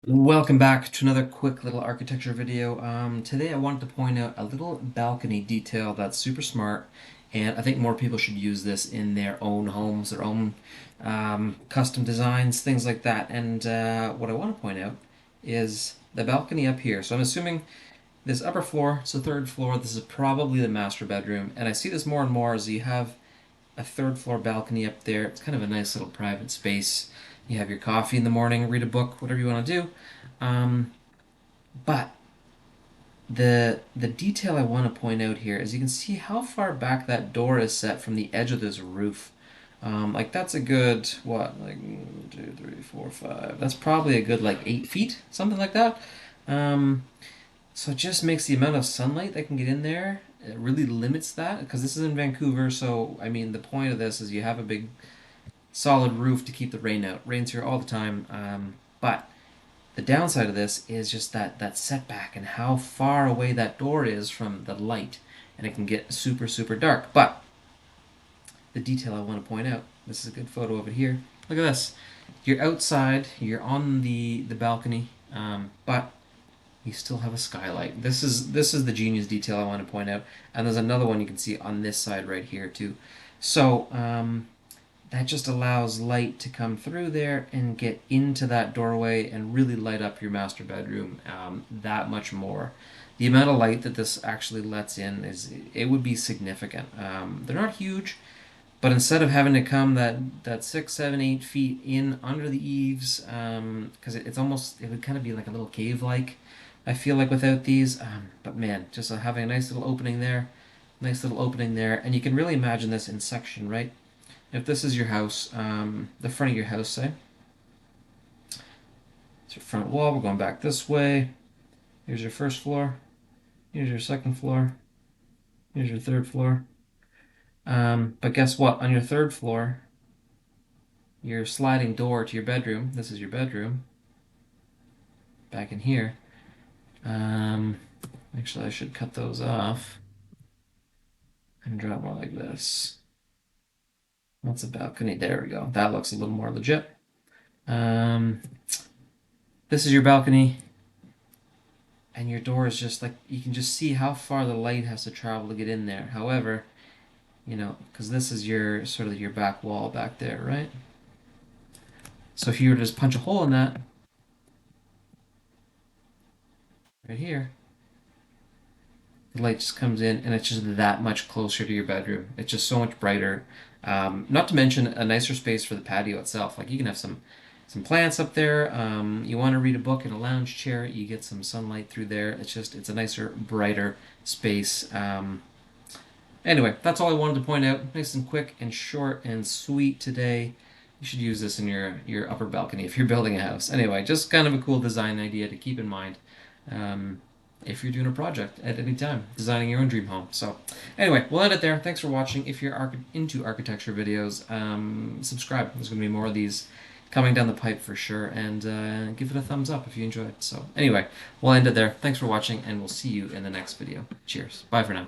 Welcome back to another quick little architecture video. Today I wanted to point out a little balcony detail that's super smart, and I think more people should use this in their own homes, their own custom designs, things like that. And what I want to point out is the balcony up here. So I'm assuming this upper floor, it's the third floor, this is probably the master bedroom, and I see this more and more as you have a third floor balcony up there. It's kind of a nice little private space. You have your coffee in the morning, read a book, whatever you want to do. Um, but the detail I want to point out here is you can see how far back that door is set from the edge of this roof. Like that's a good what, like 2, 3, 4, 5. That's probably a good like 8 feet, something like that. Um, so it just makes the amount of sunlight that can get in there. It really limits that because this is in Vancouver. So I mean, the point of this is you have a big solid roof to keep the rain out. Rains here all the time, but the downside of this is just that setback and how far away that door is from the light, and it can get super super dark. But the detail I want to point out, this is a good photo of it here. Look at this. You're outside, you're on the balcony, but you still have a skylight. This is the genius detail I want to point out. And there's another one you can see on this side right here too. So that just allows light to come through there and get into that doorway and really light up your master bedroom that much more. The amount of light that this actually lets in it would be significant. They're not huge, but instead of having to come that 6, 7, 8 feet in under the eaves, because it would kind of be like a little cave like. I feel like without these, but man, just having a nice little opening there, and you can really imagine this in section, right? If this is your house, the front of your house, say, it's your front wall. We're going back this way. Here's your first floor. Here's your second floor. Here's your third floor. But guess what? On your third floor, your sliding door to your bedroom. This is your bedroom. Back in here. Actually, I should cut those off and draw more like this. That's a balcony. There we go. That looks a little more legit. Um, this is your balcony, and your door is just like you can just see how far the light has to travel to get in there. However, because this is your sort of your back wall back there, right? So if you were to just punch a hole in that right here, the light just comes in, and it's just that much closer to your bedroom. It's just so much brighter. Not to mention a nicer space for the patio itself. Like you can have some plants up there. You want to read a book in a lounge chair, you get some sunlight through there. It's a nicer, brighter space. Anyway, that's all I wanted to point out. Nice and quick and short and sweet today. You should use this in your upper balcony if you're building a house. Anyway, just kind of a cool design idea to keep in mind. If you're doing a project at any time, designing your own dream home. So anyway, we'll end it there. Thanks for watching. If you're into architecture videos, subscribe. There's going to be more of these coming down the pipe for sure, and give it a thumbs up if you enjoyed. So anyway, we'll end it there. Thanks for watching, and we'll see you in the next video. Cheers. Bye for now.